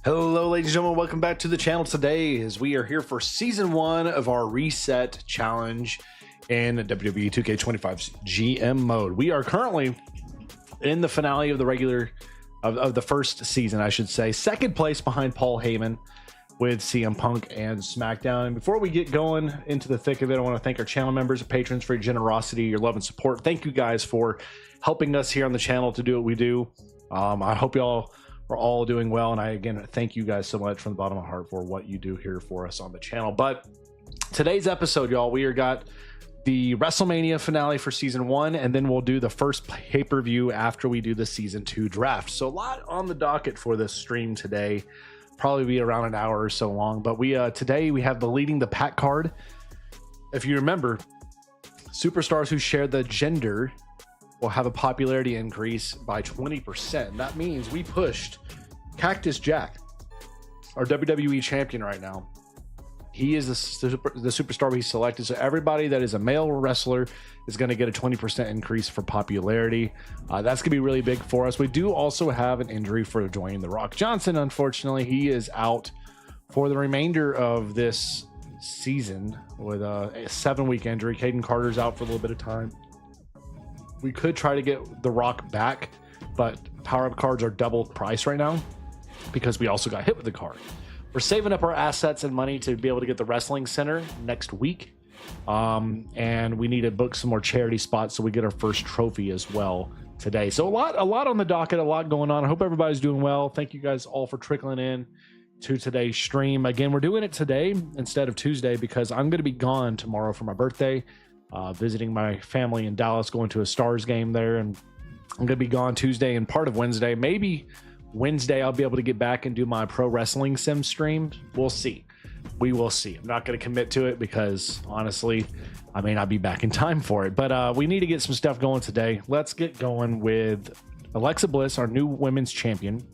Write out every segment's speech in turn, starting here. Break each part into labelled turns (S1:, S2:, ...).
S1: Hello, ladies and gentlemen. Welcome back to the channel today as we are here for Season 1 of our Reset Challenge in WWE 2K25's GM mode. We are currently in the finale of the first season, I should say. Second place behind Paul Heyman with CM Punk and SmackDown. And before we get going into the thick of it, I want to thank our channel members and patrons for your generosity, your love and support. Thank you guys for helping us here on the channel to do what we do. I hope y'all are all doing well, and I again thank you guys so much from the bottom of my heart for what you do here for us on the channel. But today's episode, y'all, we got the WrestleMania finale for season 1, and then we'll do the first pay-per-view after we do the season 2 draft. So a lot on the docket for this stream today, probably be around an hour or so long. But we today we have the leading the pack card. If you remember, superstars who share the gender will have a popularity increase by 20%. That means we pushed Cactus Jack, our WWE champion right now. He is the superstar we selected. So everybody that is a male wrestler is going to get a 20% increase for popularity. That's going to be really big for us. We do also have an injury for Dwayne "The Rock" Johnson. Unfortunately, he is out for the remainder of this season with a 7-week injury. Caden Carter's out for a little bit of time. We could try to get The Rock back, but power-up cards are double price right now because we also got hit with the card. We're saving up our assets and money to be able to get the Wrestling Center next week. And we need to book some more charity spots so we get our first trophy as well today. So a lot on the docket, a lot going on. I hope everybody's doing well. Thank you guys all for trickling in to today's stream. Again, we're doing it today instead of Tuesday because I'm going to be gone tomorrow for my birthday. Visiting my family in Dallas, going to a Stars game there, and I'm going to be gone Tuesday and part of Wednesday. Maybe Wednesday I'll be able to get back and do my pro wrestling sim stream. We'll see. We will see. I'm not going to commit to it because honestly, I may not be back in time for it. But we need to get some stuff going today. Let's get going with Alexa Bliss, our new women's champion.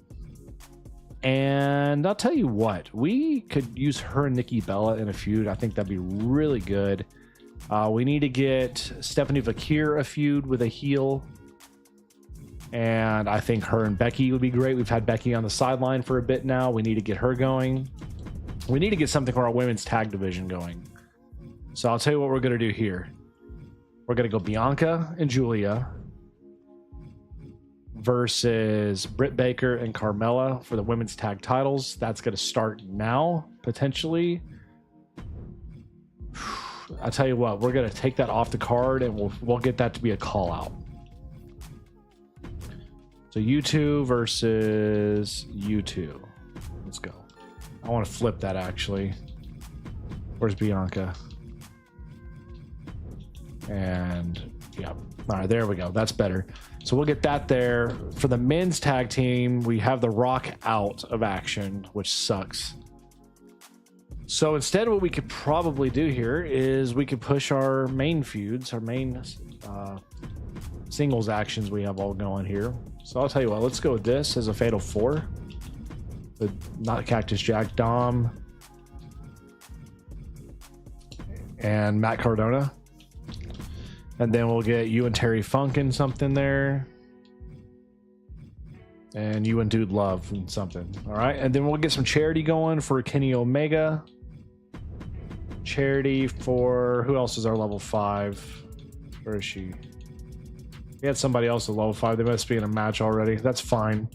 S1: And I'll tell you what, we could use her and Nikki Bella in a feud. I think that'd be really good. We need to get Stephanie Vakir a feud with a heel. And I think her and Becky would be great. We've had Becky on the sideline for a bit now. We need to get her going. We need to get something for our women's tag division going. So I'll tell you what we're going to do here. We're going to go Bianca and Julia versus Britt Baker and Carmella for the women's tag titles. That's going to start now, potentially. I'll tell you what, we're going to take that off the card and we'll get that to be a call out. So U2 versus U2. Let's go. I want to flip that actually. Where's Bianca? And yeah. All right, there we go. That's better. So we'll get that there. For the men's tag team, we have The Rock out of action, which sucks. So instead, what we could probably do here is we could push our main feuds, our main singles actions we have all going here. So I'll tell you what, let's go with this as a Fatal 4. With not Cactus Jack, Dom, and Matt Cardona. And then we'll get you and Terry Funk in something there. And you and Dude Love and something. All right. And then we'll get some charity going for Kenny Omega. Charity for who else is our level 5? Where is she? We had somebody else at level 5. They must be in a match already. That's fine.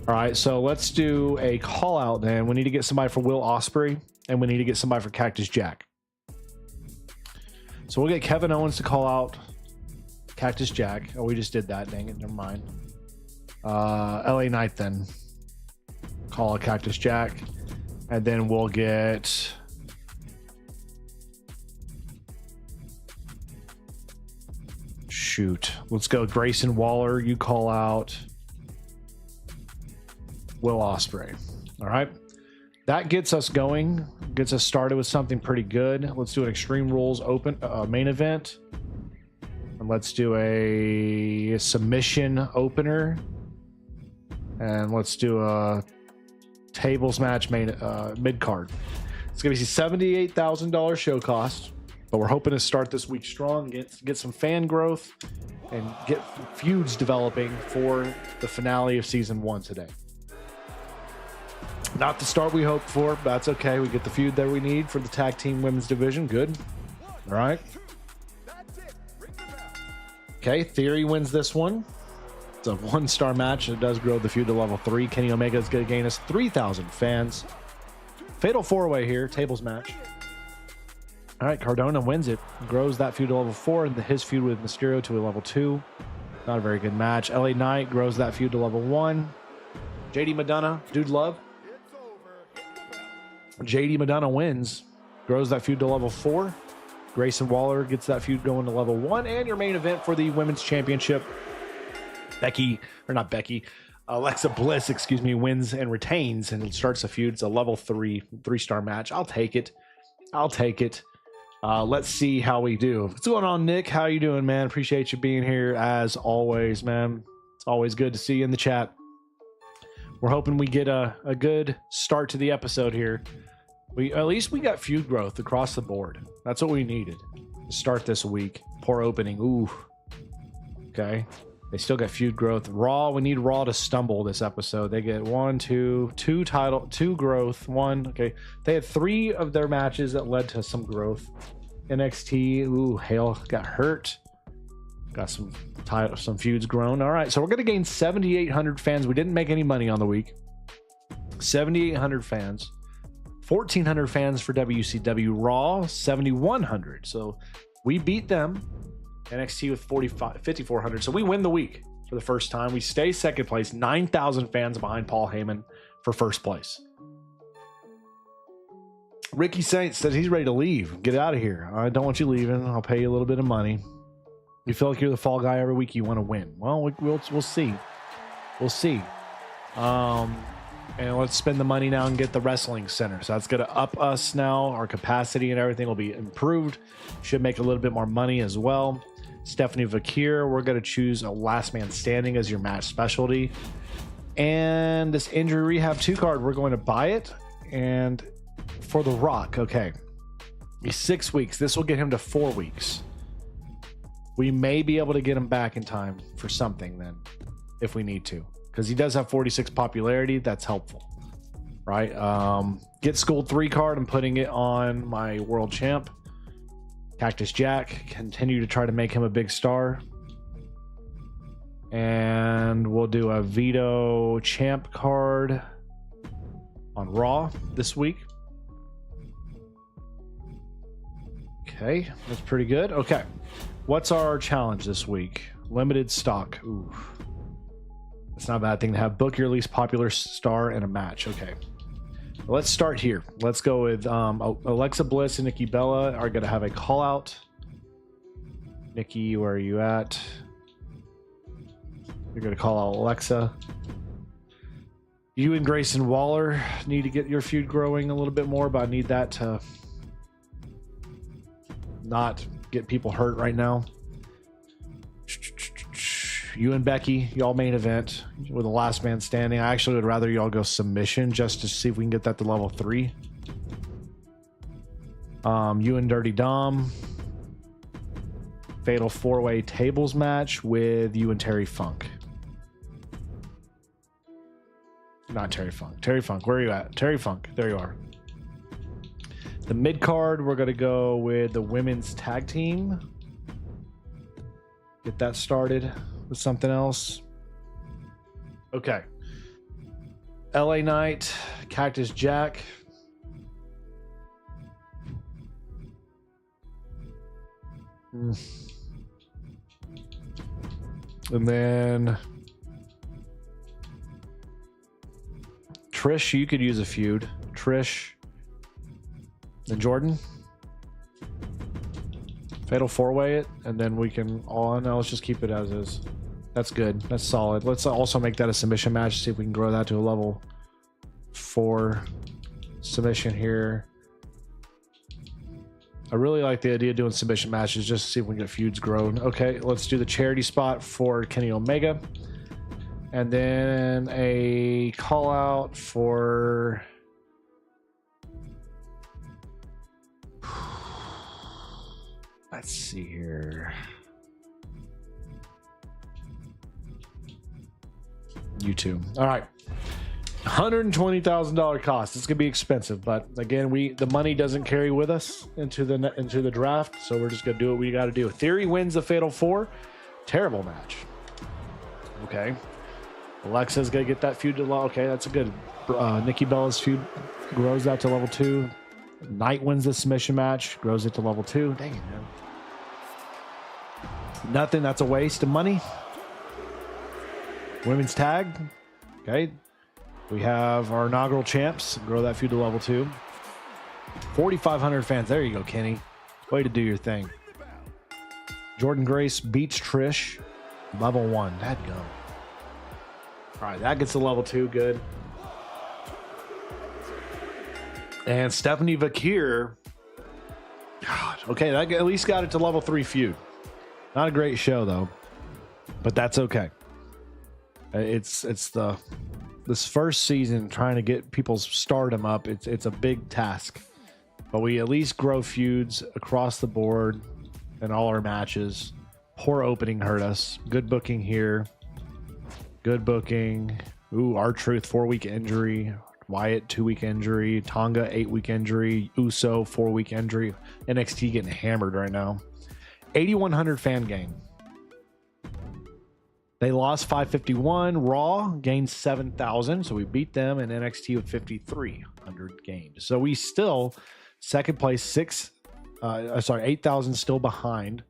S1: All right, so let's do a call out then. We need to get somebody for Will Ospreay, and we need to get somebody for Cactus Jack. So we'll get Kevin Owens to call out Cactus Jack. Oh, we just did that. Dang it, never mind. LA Knight then. Call out Cactus Jack. And then we'll get shoot. Let's go Grayson Waller. You call out Will Ospreay. All right. That gets us going. Gets us started with something pretty good. Let's do an Extreme Rules open main event. And let's do a submission opener. And let's do a tables match main mid card. It's gonna be $78,000 show cost. But we're hoping to start this week strong, get some fan growth, and get feuds developing for the finale of season 1 today. Not the start we hoped for, but that's okay. We get the feud that we need for the tag team women's division. Good. All right. Okay, Theory wins this one. It's a 1-star match. It does grow the feud to level 3. Kenny Omega is going to gain us 3,000 fans. Fatal 4-way here, tables match. All right, Cardona wins it. Grows that feud to level 4, and his feud with Mysterio to a level 2. Not a very good match. LA Knight grows that feud to level 1. JD Madonna, Dude Love. JD Madonna wins. Grows that feud to level 4. Grayson Waller gets that feud going to level 1. And your main event for the Women's Championship, Alexa Bliss, wins and retains, and it starts a feud. It's a level 3-star match. I'll take it. Let's see how we do. What's going on, Nick? How you doing, man? Appreciate you being here as always, man. It's always good to see you in the chat. We're hoping we get a good start to the episode here. At least we got feud growth across the board. That's what we needed to start this week. Poor opening. Ooh. Okay. They still got feud growth. Raw, we need Raw to stumble this episode. They get 2 growth. 1. Okay. They had 3 of their matches that led to some growth. NXT, ooh, Hale got hurt. Got some feuds grown. All right, so we're going to gain 7,800 fans. We didn't make any money on the week. 7,800 fans. 1,400 fans for WCW. Raw, 7,100. So we beat them. NXT with 5,400. So we win the week for the first time. We stay second place. 9,000 fans behind Paul Heyman for first place. Ricky Saints says he's ready to leave. Get out of here. I don't want you leaving. I'll pay you a little bit of money. You feel like you're the fall guy every week. You want to win. Well, we'll see. We'll see. And let's spend the money now and get the wrestling center. So that's going to up us now. Our capacity and everything will be improved. Should make a little bit more money as well. Stephanie Vakir, we're going to choose a last man standing as your match specialty. And this injury rehab 2 card, we're going to buy it. And for The Rock, okay. He's 6 weeks. This will get him to 4 weeks. We may be able to get him back in time for something then, if we need to. Because he does have 46 popularity. That's helpful, right? Get Schooled 3 card. I'm putting it on my world champ. Cactus Jack. Continue to try to make him a big star. And we'll do a Vito champ card on Raw this week. Okay, that's pretty good. Okay, what's our challenge this week? Limited stock. Ooh. It's not a bad thing to have. Book your least popular star in a match. Okay. Let's start here. Let's go with Alexa Bliss and Nikki Bella are going to have a call out. Nikki, where are you at? You're going to call out Alexa. You and Grayson Waller need to get your feud growing a little bit more, but I need that to not get people hurt right now. You and Becky, y'all main event with the last man standing. I actually would rather y'all go submission just to see if we can get that to level 3. You and Dirty Dom. Fatal 4-way tables match with you and Terry Funk. Not Terry Funk. Terry Funk, where are you at? Terry Funk, there you are. The mid card, we're going to go with the women's tag team. Get that started with something else. Okay. LA Knight, Cactus Jack. And then Trish, you could use a feud. Trish and Jordan. Fatal 4-way it, and then we can let's just keep it as is. That's good. That's solid. Let's also make that a submission match, see if we can grow that to a level 4 submission here. I really like the idea of doing submission matches just to see if we can get feuds grown. Okay, let's do the charity spot for Kenny Omega. And then a call out for let's see here. YouTube. All right. $120,000 cost. It's gonna be expensive, but again, the money doesn't carry with us into the draft, so we're just gonna do what we got to do. Theory wins the Fatal 4. Terrible match. Okay, Alexa's gonna get that feud to level. Okay, that's a good. Nikki Bella's feud grows that to level 2. Knight wins the submission match, grows it to level 2. Dang it, man. Nothing. That's a waste of money. Women's tag. Okay. We have our inaugural champs. Grow that feud to level 2. 4,500 fans. There you go, Kenny. Way to do your thing. Jordan Grace beats Trish. Level 1. That go. All right, that gets to level 2. Good. And Stephanie Vakir. God. Okay, that at least got it to level 3 feud. Not a great show though, but that's okay. It's this first season trying to get people's stardom up. It's a big task, but we at least grow feuds across the board in all our matches. Poor opening hurt us. Good booking here. Good booking. Ooh, R-Truth 4-week injury. Wyatt 2-week injury. Tonga 8-week injury. Uso 4-week injury. NXT getting hammered right now. 8,100 fan gain. They lost 551. Raw gained 7,000. So we beat them, and NXT with 5,300 gained. So we still second place 8,000 still behind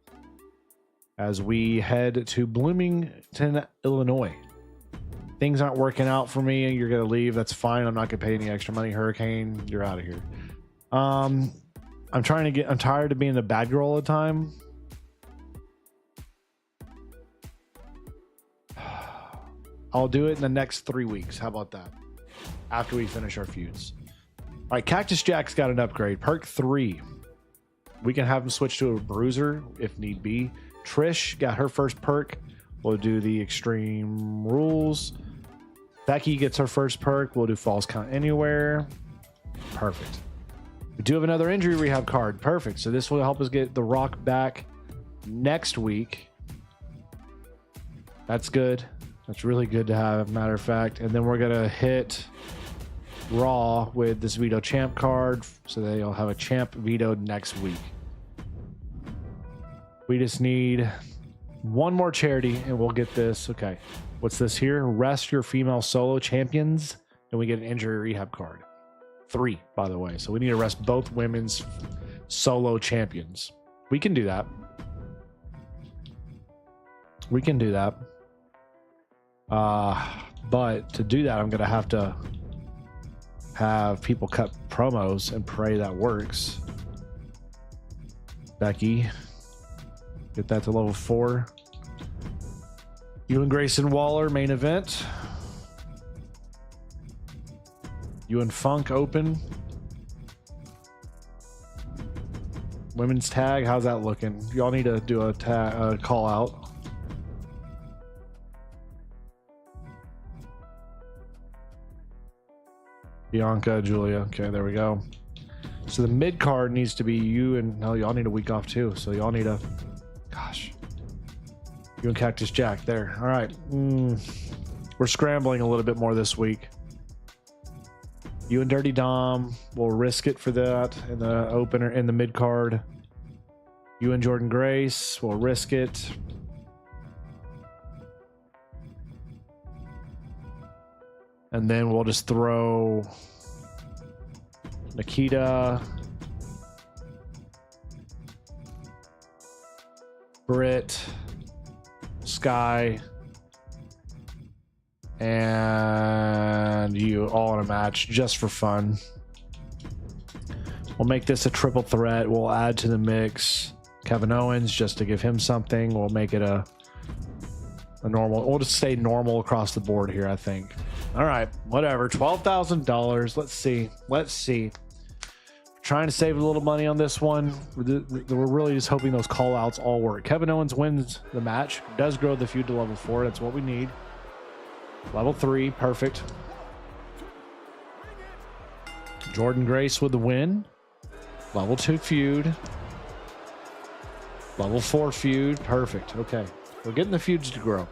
S1: as we head to Bloomington, Illinois. Things aren't working out for me. You're going to leave. That's fine. I'm not going to pay any extra money. Hurricane, you're out of here. I'm tired of being the bad girl all the time. I'll do it in the next 3 weeks. How about that? After we finish our feuds. All right, Cactus Jack's got an upgrade. Perk 3. We can have him switch to a bruiser if need be. Trish got her first perk. We'll do the Extreme Rules. Becky gets her first perk. We'll do Falls Count Anywhere. Perfect. We do have another injury rehab card. Perfect. So this will help us get The Rock back next week. That's good. That's really good to have, matter of fact. And then we're going to hit Raw with this Veto Champ card. So they'll have a champ vetoed next week. We just need one more charity and we'll get this. Okay. What's this here? Rest your female solo champions. And we get an injury rehab card. 3, by the way. So we need to rest both women's solo champions. We can do that. We can do that. But to do that, I'm going to have people cut promos and pray that works. Becky, get that to level 4. You and Grayson Waller, main event. You and Funk open. Women's tag, how's that looking? Y'all need to do a call out. Bianca, Julia. Okay, there we go. So the mid card needs to be you and y'all need a week off too. So y'all need you and Cactus Jack there. All right. We're scrambling a little bit more this week. You and Dirty Dom will risk it for that in the opener in the mid card. You and Jordan Grace will risk it. And then we'll just throw Nikita, Britt, Sky, and you all in a match just for fun. We'll make this a triple threat. We'll add to the mix Kevin Owens just to give him something. We'll make it a normal. We'll just stay normal across the board here, I think. All right, whatever. $12,000. Let's see. Trying to save a little money on this one. We're really just hoping those call outs all work. Kevin Owens wins the match. Does grow the feud to level 4. That's what we need. Level 3. Perfect. Jordan Grace with the win. Level 2 feud. Level 4 feud. Perfect. Okay. We're getting the feuds to grow.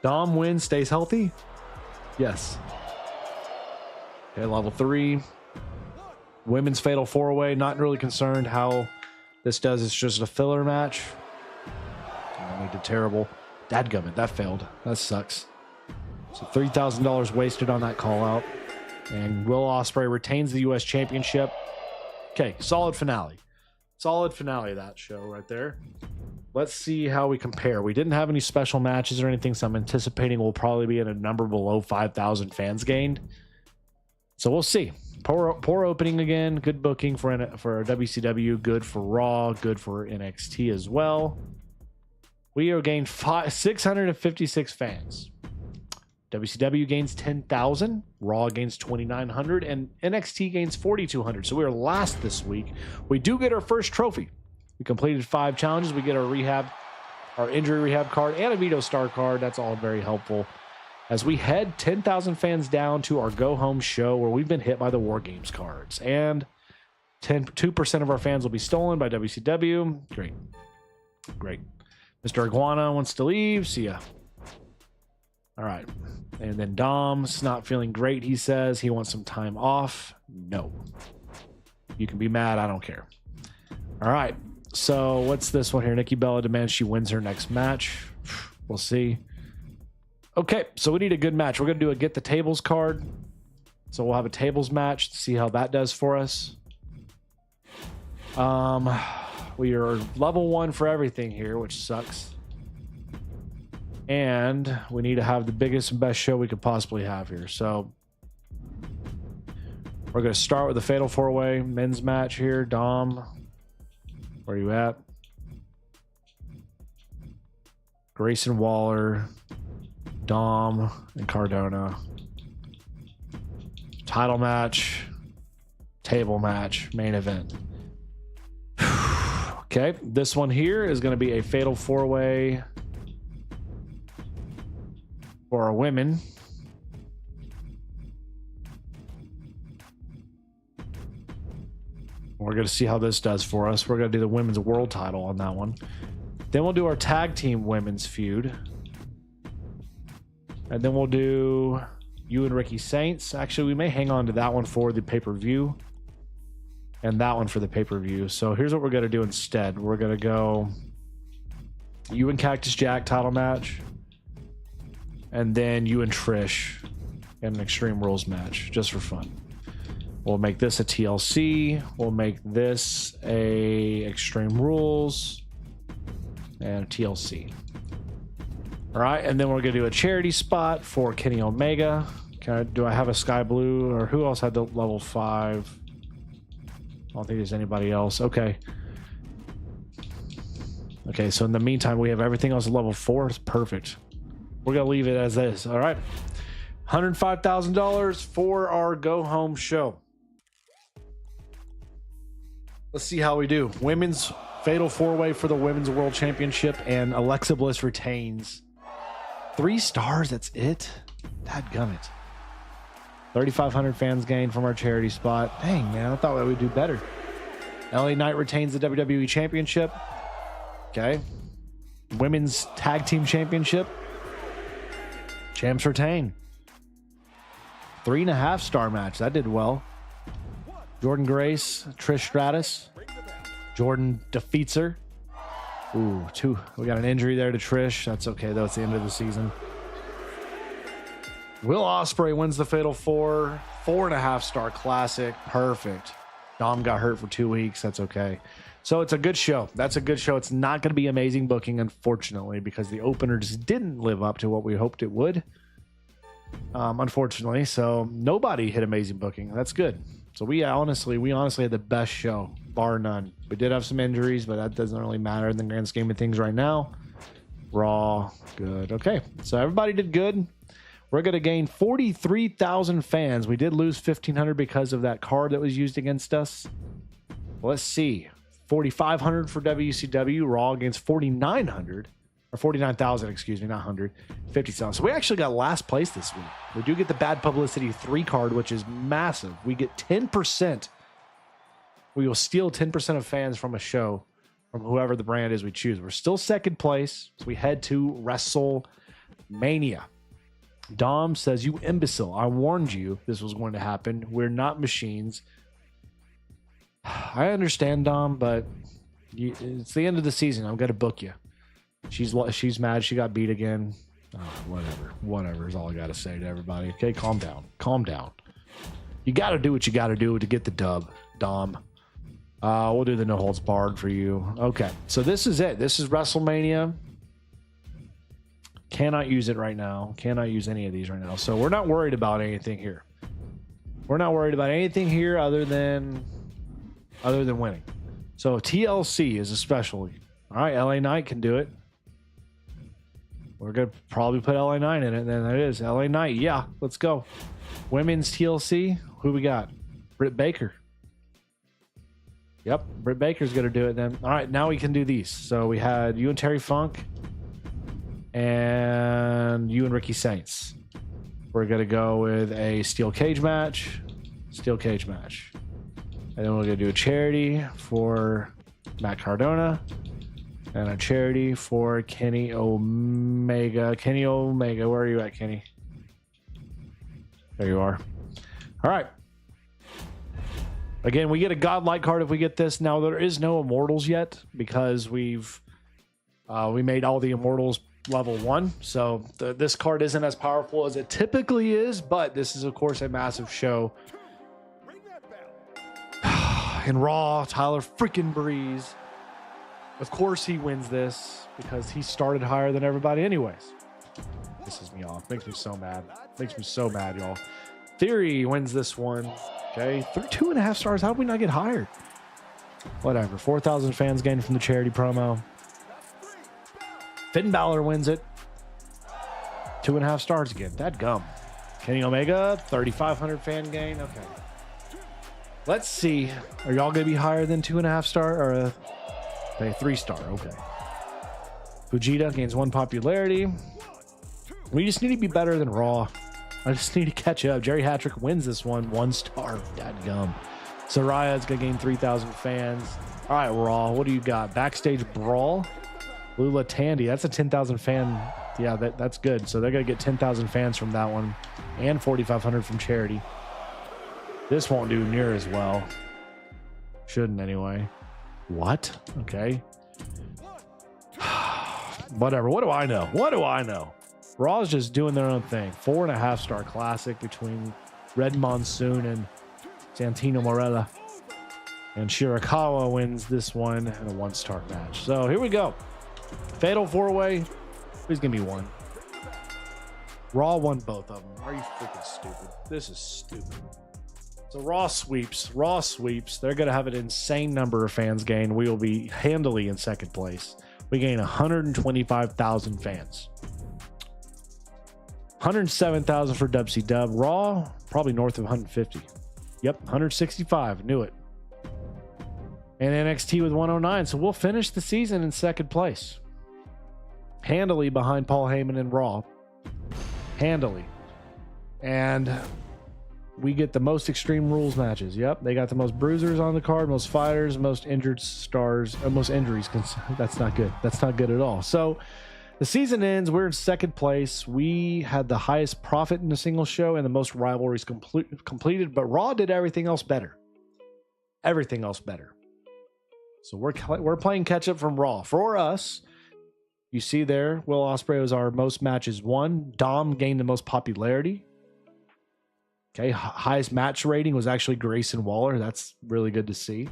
S1: Dom wins, stays healthy. Yes. Okay, level 3. Women's Fatal 4-Way. Not really concerned how this does. It's just a filler match. Oh, we did terrible. Dadgummit, that failed. That sucks. So $3,000 wasted on that call out. And Will Ospreay retains the U.S. Championship. Okay, solid finale. Solid finale of that show right there. Let's see how we compare. We didn't have any special matches or anything, so I'm anticipating we'll probably be in a number below 5,000 fans gained. So we'll see. Poor opening again. Good booking for WCW. Good for Raw. Good for NXT as well. We are gained 656 fans. WCW gains 10,000, Raw gains 2,900, and NXT gains 4,200. So we are last this week. We do get our first trophy. We completed 5 challenges. We get our injury rehab card, and a Vito Star card. That's all very helpful. As we head 10,000 fans down to our go-home show where we've been hit by the War Games cards. And 2% of our fans will be stolen by WCW. Great. Mr. Iguana wants to leave. See ya. All right. And then Dom's not feeling great, he says. He wants some time off. No. You can be mad. I don't care. All right. So what's this one here? Nikki Bella demands she wins her next match. We'll see. Okay. So we need a good match. We're going to do a Get the Tables card. So we'll have a tables match to see how that does for us. We are level 1 for everything here, which sucks. And we need to have the biggest and best show we could possibly have here. So we're going to start with the Fatal 4-Way men's match here. Dom, where are you at? Grayson Waller, Dom, and Cardona. Title match, table match, main event. Okay, this one here is going to be a Fatal 4-Way for our women. We're going to see how this does for us. We're going to do the women's world title on that one. Then we'll do our tag team women's feud. And then we'll do you and Ricky Saints. Actually, we may hang on to that one for the pay-per-view. And that one for the pay-per-view. So here's what we're going to do instead. We're going to go you and Cactus Jack title match. And then you and Trish in an Extreme Rules match, just for fun. We'll make this a TLC. We'll make this a Extreme Rules and a TLC. All right, and then we're going to do a charity spot for Kenny Omega. Do I have a Sky Blue, or who else had the level 5? I don't think there's anybody else. Okay. Okay, so in the meantime, we have everything else at level 4. It's perfect. We're going to leave it as is. All right. $105,000 for our go-home show. Let's see how we do. Women's Fatal 4-Way for the Women's World Championship, and Alexa Bliss retains. 3 stars, that's it? Dadgummit. 3,500 fans gained from our charity spot. Dang, man, I thought we would do better. LA Knight retains the WWE Championship. Okay. Women's Tag Team Championship. Champs retain. 3.5 star match. That did well. Jordan Grace, Trish Stratus. Jordan defeats her. Ooh, 2. We got an injury there to Trish. That's okay, though. It's the end of the season. Will Ospreay wins the Fatal 4. 4.5 star classic. Perfect. Dom got hurt for 2 weeks. That's okay. So it's a good show. That's a good show. It's not going to be amazing booking, unfortunately, because the opener just didn't live up to what we hoped it would. Unfortunately. So nobody hit amazing booking. That's good. So we honestly had the best show, bar none. We did have some injuries, but that doesn't really matter in the grand scheme of things right now. Raw, good. Okay, so everybody did good. We're going to gain 43,000 fans. We did lose 1,500 because of that card that was used against us. Let's see. 4,500 for WCW. Raw against 4,900. Or 49,000, excuse me, not 100. 50,000. So we actually got last place this week. We do get the Bad Publicity 3 card, which is massive. We get 10%. We will steal 10% of fans from a show, from whoever the brand is we choose. We're still second place. So we head to WrestleMania. Dom says, you imbecile. I warned you this was going to happen. We're not machines. I understand, Dom, but it's the end of the season. I'm going to book you. She's mad. She got beat again. Oh, whatever is all I got to say to everybody. Okay, calm down. You got to do what you got to do to get the dub, Dom. We'll do the no holds barred for you. Okay, so this is it. This is WrestleMania. Cannot use it right now. Cannot use any of these right now. So we're not worried about anything here. We're not worried about anything here other than winning. So TLC is especially. All right, LA Knight can do it. We're going to probably put LA Knight in it. And then that is LA Knight. Yeah, let's go. Women's TLC. Who we got? Britt Baker. Yep, Britt Baker's going to do it then. All right, now we can do these. So we had you and Terry Funk. And you and Ricky Saints. We're going to go with a steel cage match. And then we're going to do a charity for Matt Cardona. And a charity for Kenny Omega. Kenny Omega, where are you at, Kenny? There you are. All right. Again, we get a godlike card if we get this. Now, there is no immortals yet because we made all the immortals level 1, so this card isn't as powerful as it typically is, but this is of course a massive show. In Raw, Tyler freaking Breeze, of course he wins this because he started higher than everybody anyways. Pisses me off, makes me so mad, y'all. Theory wins this one. Okay, 2.5 stars. How did we not get hired? Whatever. 4,000 fans gained from the charity promo. Finn Balor wins it. 2.5 stars again. That gum. Kenny Omega, 3,500 fan gain. Okay. Let's see. Are y'all going to be higher than 2.5 star or a 3 star? Okay. Fujita gains 1 popularity. We just need to be better than Raw. I just need to catch up. Jerry Hattrick wins this one. 1 star. That gum. Soraya's going to gain 3,000 fans. All right, Raw. What do you got? Backstage Brawl. Lula Tandy, that's a 10,000 fan. Yeah, that's good. So they're going to get 10,000 fans from that one and 4,500 from charity. This won't do near as well. Shouldn't anyway. What? Okay. Whatever. What do I know? Raw's just doing their own thing. 4.5 star classic between Red Monsoon and Santino Morella. And Shirakawa wins this one in a 1 star match. So here we go. Fatal 4-way. Who's going to be one? Raw won both of them. Are you freaking stupid? This is stupid. So Raw sweeps. They're going to have an insane number of fans gain. We will be handily in second place. We gain 125,000 fans. 107,000 for WCW. Raw, probably north of 150. Yep, 165. Knew it. And NXT with 109. So we'll finish the season in second place. Handily behind Paul Heyman and Raw. Handily. And we get the most Extreme Rules matches. Yep, they got the most bruisers on the card, most fighters, most injured stars, most injuries. That's not good. That's not good at all. So the season ends. We're in second place. We had the highest profit in a single show and the most rivalries completed, but Raw did everything else better. Everything else better. So we're playing catch up from Raw. For us, you see there, Will Ospreay was our most matches won. Dom gained the most popularity. Okay, highest match rating was actually Grayson Waller. That's really good to see.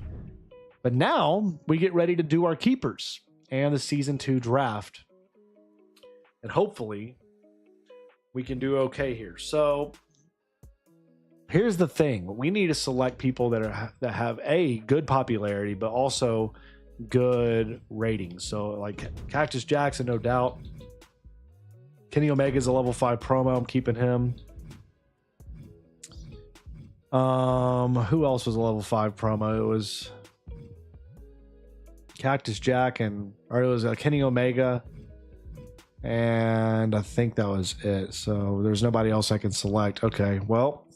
S1: But now we get ready to do our keepers and the season 2 draft. And hopefully we can do okay here. So here's the thing. We need to select people that have a good popularity, but also good ratings. So like Cactus Jackson, no doubt. Kenny Omega's a level 5 promo. I'm keeping him. Who else was a level 5 promo? It was Cactus Jack or it was Kenny Omega. And I think that was it. So there's nobody else I can select. Okay, well,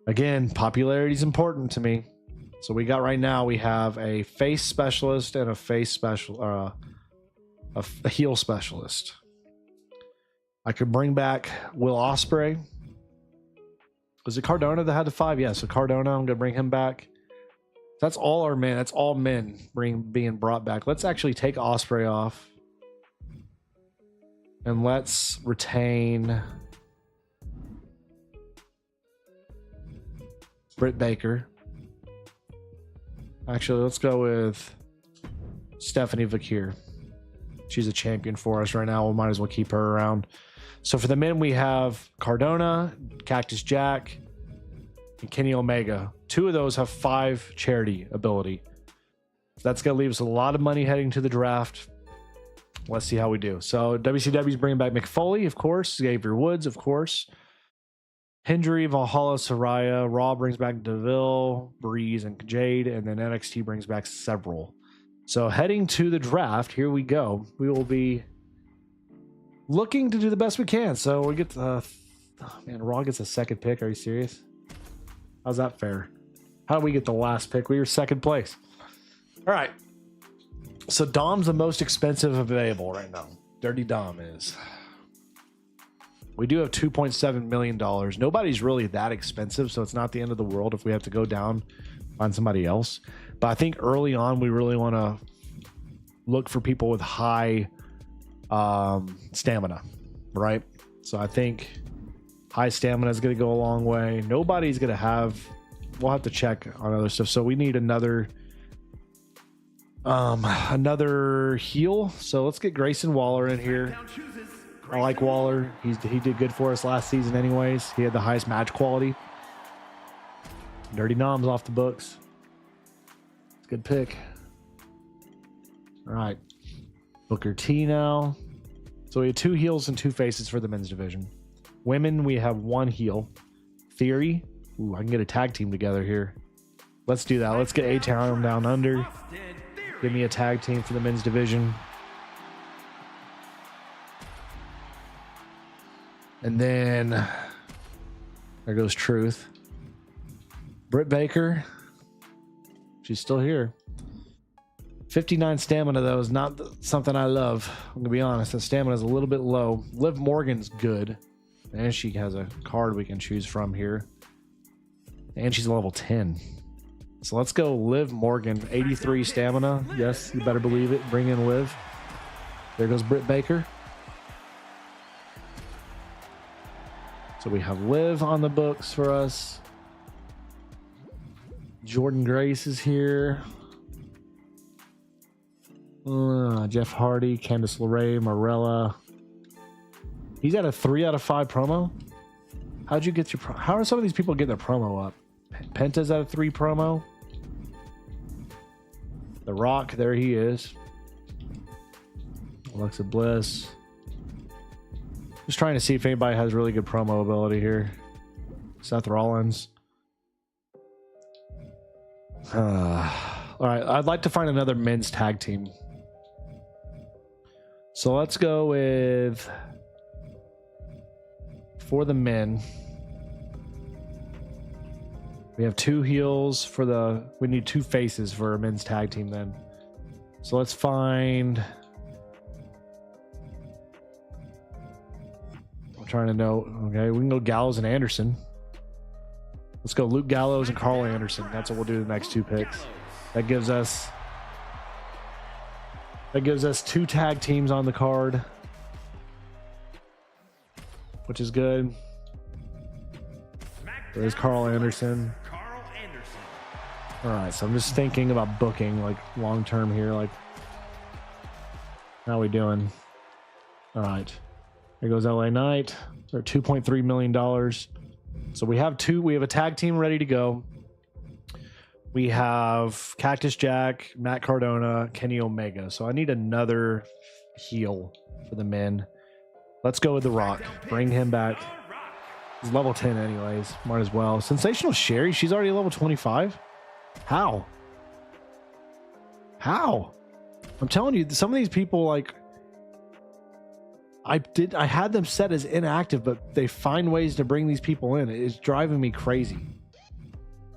S1: again, popularity is important to me. So we have a face specialist and a heel specialist. I could bring back Will Ospreay. Was it Cardona that had the 5? Yeah, so Cardona, I'm gonna bring him back. That's all our men. That's all men being brought back. Let's actually take Ospreay off. And let's retain Britt Baker. Actually, let's go with Stephanie Vakir. She's a champion for us right now. We might as well keep her around. So for the men, we have Cardona, Cactus Jack, and Kenny Omega. 2 of those have 5 charity ability. That's going to leave us a lot of money heading to the draft. Let's see how we do. So WCW's bringing back Mick Foley, of course. Xavier Woods, of course. Hendry, Valhalla, Soraya. Raw brings back DeVille, Breeze, and Jade. And then NXT brings back several. So heading to the draft, here we go. We will be looking to do the best we can. So we get man, Raw gets a second pick. Are you serious? How's that fair? How do we get the last pick? We were second place. All right. So Dom's the most expensive available right now. Dirty Dom is. We do have $2.7 million. Nobody's really that expensive, so it's not the end of the world if we have to go down, find somebody else. But I think early on, we really want to look for people with high stamina, right? So I think high stamina is going to go a long way. Nobody's going to have... We'll have to check on other stuff. So we need another heel. So let's get Grayson Waller in here. I like Waller. He did good for us last season anyways. He had the highest match quality. Dirty Dom's off the books. It's a good pick. All right. Booker T now. So we have 2 heels and 2 faces for the men's division. Women, we have 1 heel. Theory. Ooh, I can get a tag team together here. Let's do that. Let's get A-Town down under. Give me a tag team for the men's division. And then there goes Truth. Britt Baker. She's still here. 59 stamina, though, is not something I love. I'm going to be honest. The stamina is a little bit low. Liv Morgan's good. And she has a card we can choose from here. And she's level 10. So let's go Liv Morgan. 83 stamina. Yes, you better believe it. Bring in Liv. There goes Britt Baker. So we have Liv on the books for us. Jordan Grace is here. Jeff Hardy, Candice LeRae, Morella. He's at a 3 out of 5 promo. How'd you get your how are some of these people getting their promo up? Penta's at a 3 promo. The Rock, there he is. Alexa Bliss. Just trying to see if anybody has really good promo ability here. Seth Rollins. All right, I'd like to find another men's tag team. So let's go with, for the men, we have 2 heels for the, we need 2 faces for a men's tag team then. So let's find, I'm trying to know, okay, we can go Gallows and Anderson. Let's go Luke Gallows and Carl Anderson. That's what we'll do the next 2 picks. That gives us 2 tag teams on the card, which is good. There's Carl Anderson. All right, so I'm just thinking about booking like long term here. Like, how are we doing? All right, here goes LA Knight. They're $2.3 million. So we have a tag team ready to go. We have Cactus Jack, Matt Cardona, Kenny Omega. So I need another heel for the men. Let's go with The Rock. Bring him back. He's level 10 anyways. Might as well. Sensational Sherry. She's already level 25. How? I'm telling you, some of these people, like, I had them set as inactive, but they find ways to bring these people in. It's driving me crazy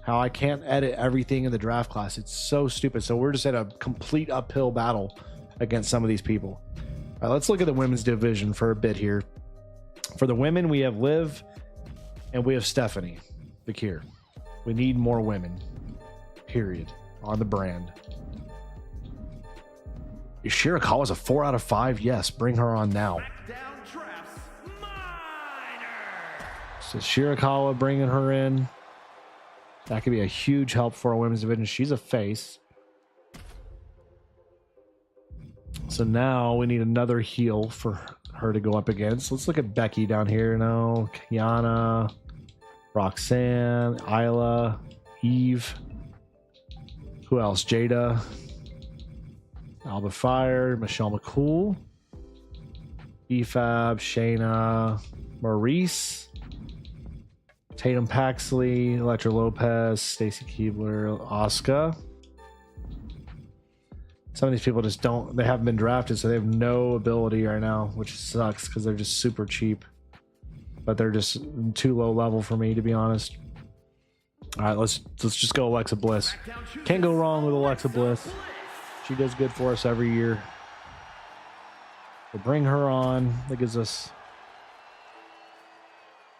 S1: how I can't edit everything in the draft class. It's so stupid. So we're just at a complete uphill battle against some of these people. All right, let's look at the women's division for a bit here. For the women, we have Liv and we have Stephanie Bakir. We need more women, period, on the brand. Is Shirakawa's a 4 out of 5? Yes, bring her on now. So Shirakawa bringing her in. That could be a huge help for our women's division. She's a face. So now we need another heel for her to go up against. Let's look at Becky down here. No, Kiana, Roxanne, Isla, Eve. Who else? Jada, Alba Fire, Michelle McCool, EFAB, Shayna, Maurice, Tatum Paxley, Electra Lopez, Stacy Keebler, Asuka. Some of these people just they haven't been drafted, so they have no ability right now, which sucks because they're just super cheap. But they're just too low level for me, to be honest. All right, let's just go Alexa Bliss. Can't go wrong with Alexa Bliss. She does good for us every year. We'll bring her on. That gives us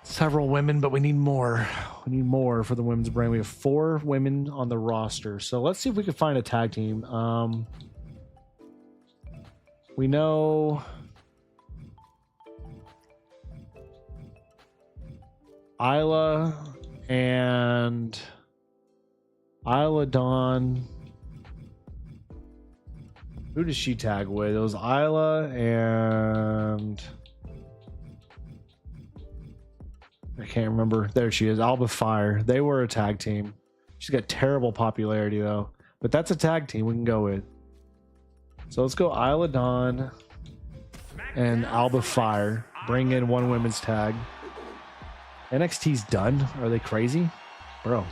S1: several women, but we need more. We need more for the women's brand. We have 4 women on the roster. So let's see if we can find a tag team. We know Isla and Isla Dawn. Who does she tag with? It was Isla and I can't remember. There she is. Alba Fire. They were a tag team. She's got terrible popularity though, but that's a tag team we can go with. So let's go Isla Dawn and Alba Fire. Bring in 1 women's tag. NXT's done. Are they crazy? Bro.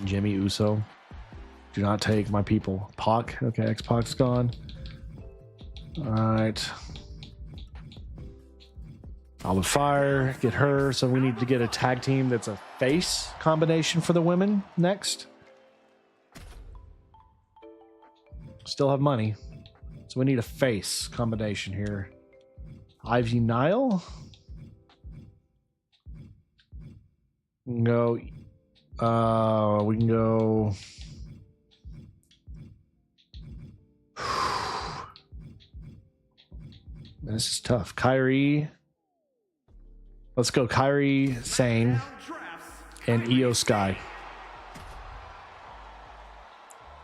S1: Jimmy Uso. Do not take my people. Pac. Okay, X-Pac's gone. Alright. Alba Fire. Get her. So we need to get a tag team that's a face combination for the women next. Still have money. So we need a face combination here. Ivy Nile. We can go. We can go. This is tough. Kyrie. Let's go Kyrie Sane and Io Sky.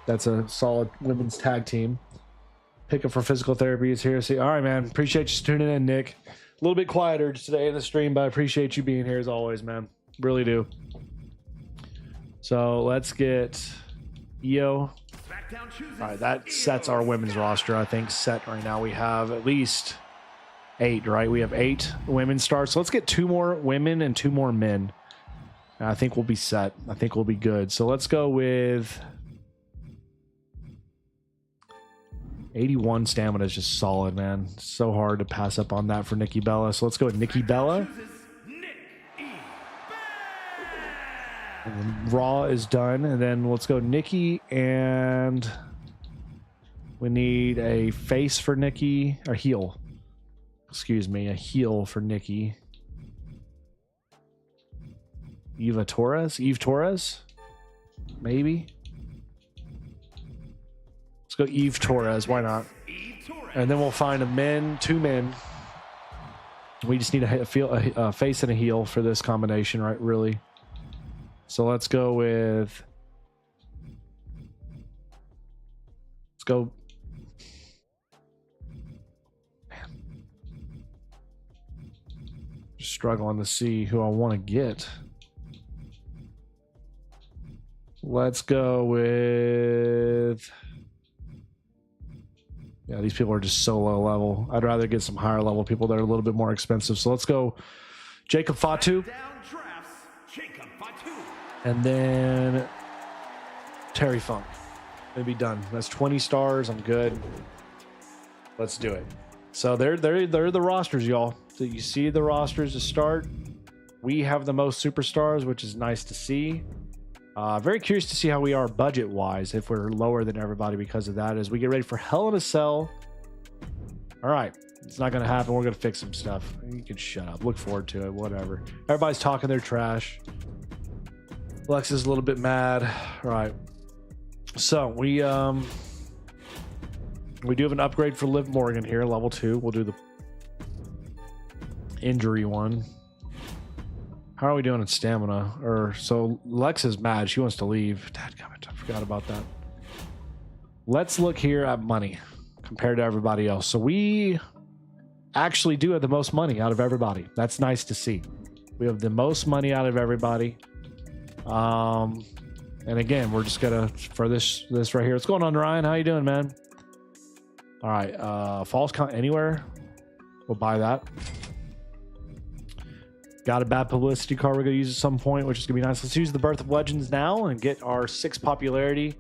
S1: That's a solid women's tag team. Pick up for physical therapy is here. See, all right, man. Appreciate you tuning in, Nick. A little bit quieter today in the stream, but I appreciate you being here as always, man. Really do. So let's get Io. All right, that sets our women's roster. I think set right now we have at least 8, right? We have 8 women stars. So let's get 2 more women and 2 more men. And I think we'll be set. I think we'll be good. So let's go with 81 stamina is just solid, man. So hard to pass up on that for Nikki Bella. So let's go with Nikki Bella. And Raw is done. And then let's go Nikki, and we need a face for Nikki, or heel. Excuse me, a heel for Nikki. Eve Torres? Maybe? Let's go Eve Torres. Why not? And then we'll find 2 men. We just need a face and a heel for this combination, right? Really. So let's go with. Let's go. Man. Just struggling to see who I want to get. Let's go with. Yeah, these people are just so low level. I'd rather get some higher level people that are a little bit more expensive. So let's go Jacob Fatu. And then Terry Funk. It'll be done. That's 20 stars. I'm good. Let's do it. So they're the rosters, y'all. So you see the rosters to start. We have the most superstars, which is nice to see. Very curious to see how we are budget-wise, if we're lower than everybody because of that. As we get ready for Hell in a Cell, All right. It's not going to happen. We're going to fix some stuff. You can shut up. Look forward to it. Whatever. Everybody's talking their trash. Lex is a little bit mad. All right. So we do have an upgrade for Liv Morgan here, level 2. We'll do the injury one. How are we doing in stamina? So Lex is mad. She wants to leave. Dadgummit, I forgot about that. Let's look here at money compared to everybody else. So we actually do have the most money out of everybody. That's nice to see. We have the most money out of everybody. And again, we're just gonna for this right here. What's going on, Ryan? How you doing, man? All right, false count anywhere. We'll buy that. Got a bad publicity card we're gonna use at some point, which is gonna be nice. Let's use the Birth of Legends now and get our 6 popularity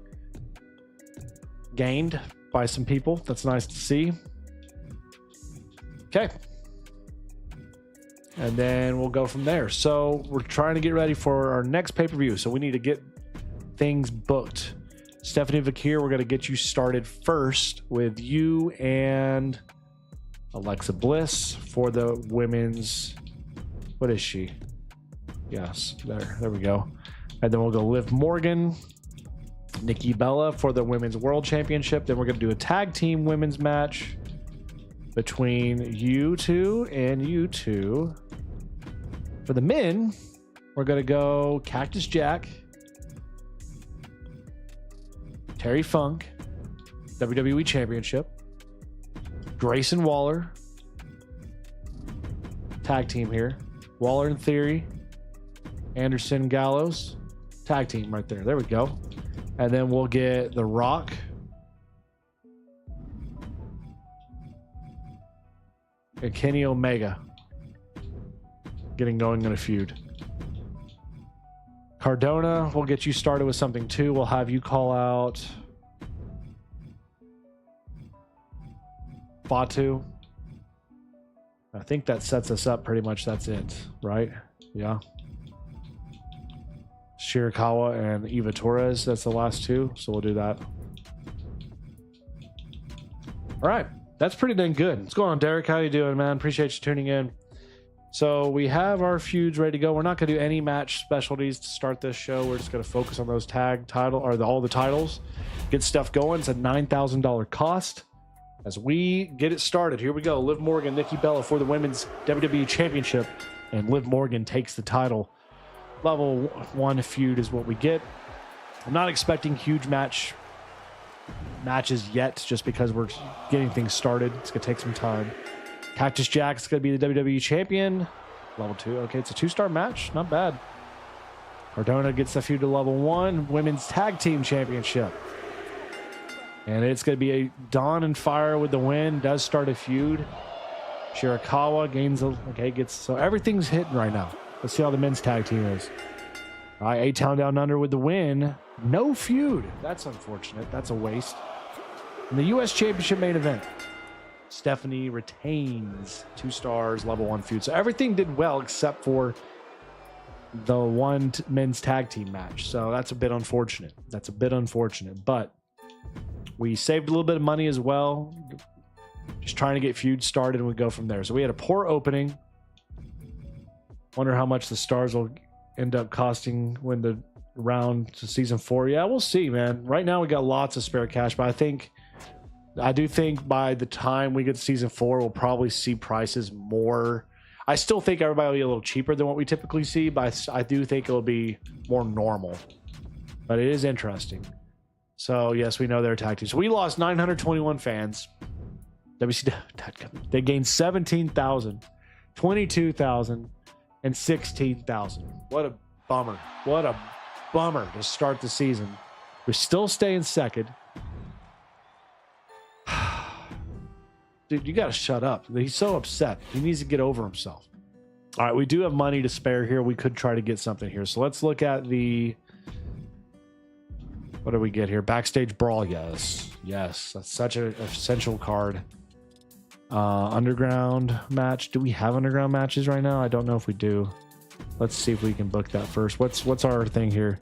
S1: gained by some people. That's nice to see. Okay. And then we'll go from there. So we're trying to get ready for our next pay-per-view. So we need to get things booked. Stephanie Vakir, we're going to get you started first with you and Alexa Bliss for the women's... What is she? Yes, there we go. And then we'll go Liv Morgan, Nikki Bella for the Women's World Championship. Then we're going to do a tag team women's match between you two and you two. For the men, we're going to go Cactus Jack, Terry Funk, WWE Championship, Grayson Waller, tag team here. Waller in Theory, Anderson Gallows, tag team right there. There we go. And then we'll get The Rock, and Kenny Omega getting going in a feud. Cardona, we'll get you started with something too. We'll have you call out Fatu. I think that sets us up pretty much. That's it, right? Yeah. Shirakawa and Eva Torres. That's the last 2. So we'll do that. All right. That's pretty dang good. What's going on, Derek? How you doing, man? Appreciate you tuning in. So we have our feuds ready to go. We're not going to do any match specialties to start this show. We're just going to focus on those tag title or all the titles. Get stuff going. It's a $9,000 cost. As we get it started, here we go. Liv Morgan, Nikki Bella for the Women's WWE Championship. And Liv Morgan takes the title. Level 1 feud is what we get. I'm not expecting huge matches yet, just because we're getting things started. It's going to take some time. Cactus Jack's going to be the WWE Champion. Level 2. Okay, it's a 2-star match. Not bad. Cardona gets the feud to level 1. Women's Tag Team Championship. And it's going to be a Dawn and Fire with the win. Does start a feud. Shirakawa gains gets... So everything's hitting right now. Let's see how the men's tag team is. All right, A-Town Down Under with the win. No feud. That's unfortunate. That's a waste. In the U.S. Championship main event, Stephanie retains 2 stars, level 1 feud. So everything did well except for the one men's tag team match. So that's a bit unfortunate. But we saved a little bit of money as well. Just trying to get feuds started, and we go from there. So we had a poor opening. Wonder how much the stars will end up costing when the round to season 4. Yeah, we'll see, man. Right now we got lots of spare cash, but I do think by the time we get to season 4, we'll probably see prices more. I still think everybody will be a little cheaper than what we typically see, but I do think it'll be more normal. But it is interesting. So, yes, we know they're tag team. So we lost 921 fans. They gained 17,000, 22,000, and 16,000. What a bummer. What a bummer to start the season. We're still staying second. Dude, you got to shut up. He's so upset. He needs to get over himself. All right, we do have money to spare here. We could try to get something here. So let's look at the... What do we get here? Backstage Brawl. Yes. That's such an essential card. Underground match. Do we have underground matches right now? I don't know if we do. Let's see if we can book that first. What's our thing here?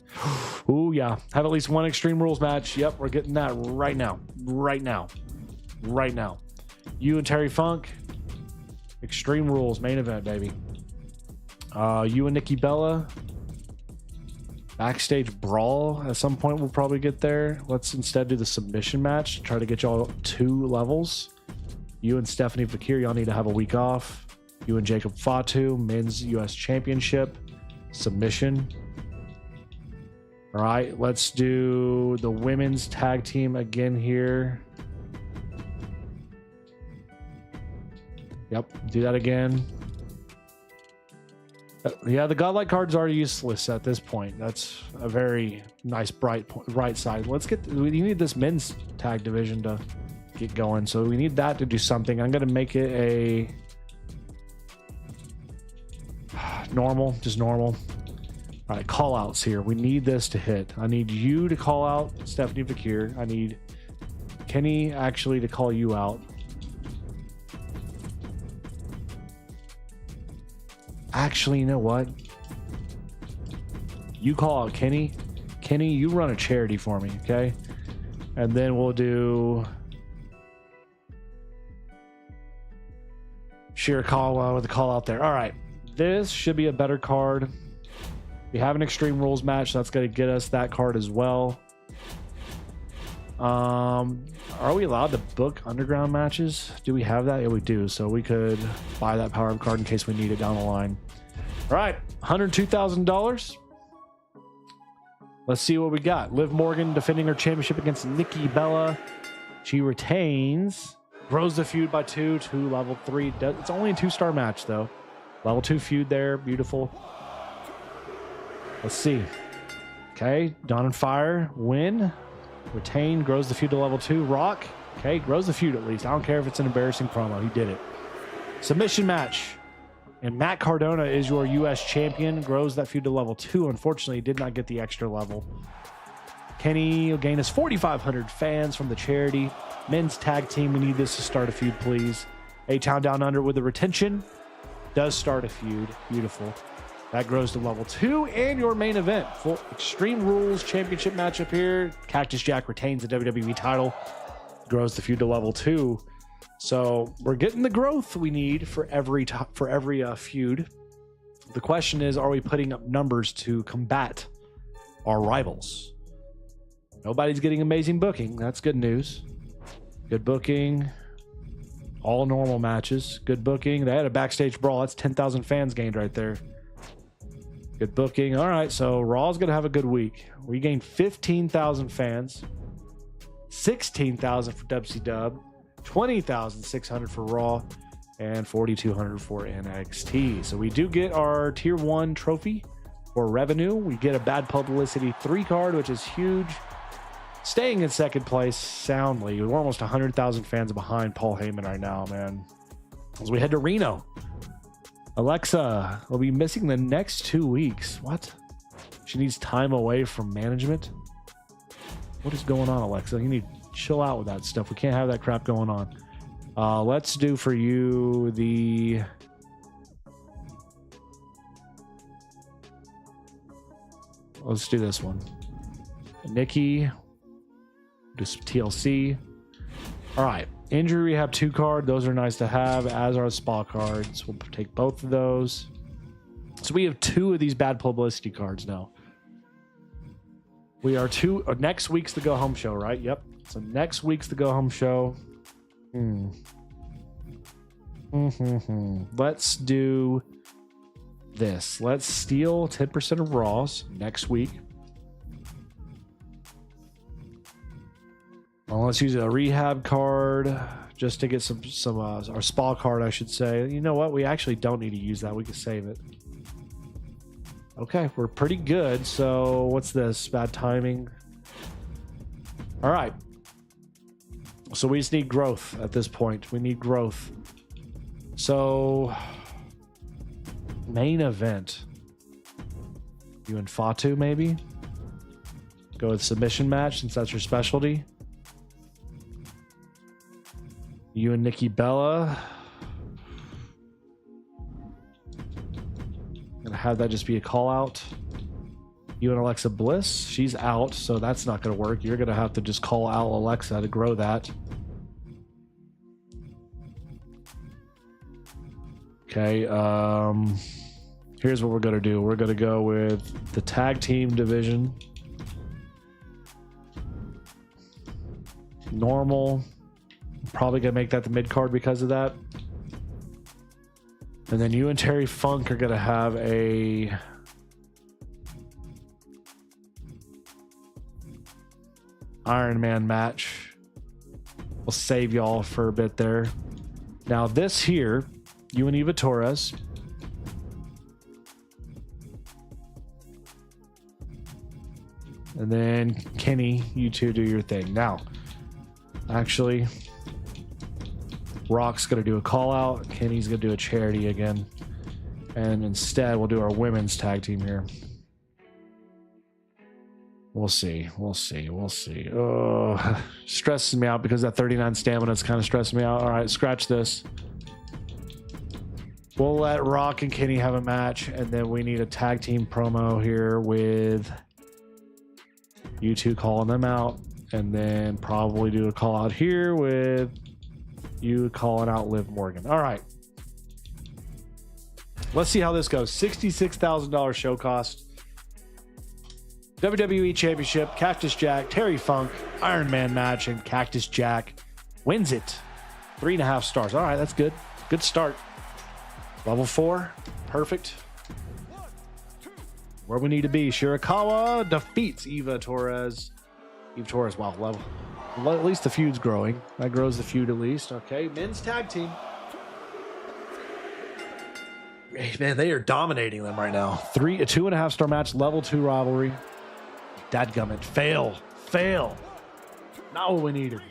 S1: Ooh, yeah. Have at least one Extreme Rules match. Yep, we're getting that right now. You and Terry Funk. Extreme Rules, main event, baby. You and Nikki Bella. Backstage brawl. At some point, we'll probably get there. Let's instead do the submission match. Try to get y'all 2 levels. You and Stephanie Fakir, y'all need to have a week off. You and Jacob Fatu, men's U.S. Championship. Submission. All right, let's do the women's tag team again here. Yep, do that again. Yeah, the godlike cards are useless at this point. That's a very nice bright side. Let's get. We need this men's tag division to get going, so we need that to do something. I'm gonna make it a normal, just normal. All right, call outs here. We need this to hit. I need you to call out Stephanie Fakir. I need Kenny actually to call you out. Actually, you know what? You call out Kenny. Kenny, you run a charity for me, okay? And then we'll do Shirakawa with the call out there. All right. This should be a better card. We have an Extreme Rules match. So that's going to get us that card as well. Are we allowed to book underground matches? Do we have that? Yeah, we do. So we could buy that power-up card in case we need it down the line. All right, $102,000. Let's see what we got. Liv Morgan defending her championship against Nikki Bella. She retains. Grows the feud by 2 to level 3. It's only a 2-star match, though. Level 2 feud there. Beautiful. Let's see. Okay, Dawn and Fire win. Retain, grows the feud to level 2. Rock, okay, grows the feud at least. I don't care if it's an embarrassing promo. He did it. Submission match. And Matt Cardona is your U.S. champion. Grows that feud to level 2. Unfortunately, did not get the extra level. Kenny will gain us 4,500 fans from the charity. Men's tag team, we need this to start a feud, please. A-Town Down Under with the retention. Does start a feud. Beautiful. That grows to level 2, and your main event, full Extreme Rules Championship matchup here. Cactus Jack retains the WWE title, grows the feud to level 2. So we're getting the growth we need for every feud. The question is, are we putting up numbers to combat our rivals? Nobody's getting amazing booking. That's good news. Good booking. All normal matches. Good booking. They had a backstage brawl. That's 10,000 fans gained right there. Good booking. All right, so Raw's going to have a good week. We gained 15,000 fans, 16,000 for WCW, 20,600 for Raw, and 4,200 for NXT. So we do get our Tier 1 trophy for revenue. We get a Bad Publicity 3 card, which is huge. Staying in second place soundly. We're almost 100,000 fans behind Paul Heyman right now, man. As we head to Reno. Alexa will be missing the next 2 weeks. What? She needs time away from management? What is going on, Alexa? You need to chill out with that stuff. We can't have that crap going on. Let's do for you the... Let's do this one. Nikki. Just TLC. All right. Injury rehab 2 card. Those are nice to have, as are the spa cards. We'll take both of those. So we have 2 of these bad publicity cards now. We are 2. Next week's the go home show, right? Yep. So next week's the go home show. Let's do this. Let's steal 10% of Raws next week. Well, let's use a rehab card just to get some our spa card, I should say. You know what? We actually don't need to use that. We can save it. Okay, we're pretty good. So what's this? Bad timing. All right. So we just need growth at this point. We need growth. So main event. You and Fatu maybe? Go with submission match since that's your specialty. You and Nikki Bella. Gonna have that just be a call out. You and Alexa Bliss. She's out, so that's not gonna work. You're gonna have to just call out Alexa to grow that. Okay. Here's what we're going to do. We're going to go with the tag team division. Normal. Probably going to make that the mid card because of that. And then you and Terry Funk are going to have a Iron Man match. We'll save y'all for a bit there. Now this here, you and Eva Torres. And then Kenny, you two do your thing. Now, actually, Rock's going to do a call out. Kenny's going to do a charity again. And instead, we'll do our women's tag team here. We'll see. We'll see. We'll see. Oh, stresses me out because that 39 stamina is kind of stressing me out. All right, scratch this. We'll let Rock and Kenny have a match. And then we need a tag team promo here with you two calling them out. And then probably do a call out here with you calling out Liv Morgan. All right. Let's see how this goes. $66,000 show cost. WWE Championship, Cactus Jack, Terry Funk, Iron Man match, and Cactus Jack wins it. 3.5 stars. All right, that's good. Good start. Level 4. Perfect. Where we need to be. Shirakawa defeats Eva Torres. Eva Torres, wow, level. Well, at least the feud's growing. That grows the feud at least. Okay, men's tag team. Hey, man, they are dominating them right now. A 2.5 star match, level 2 rivalry. Dadgummit. Fail. Not what we needed.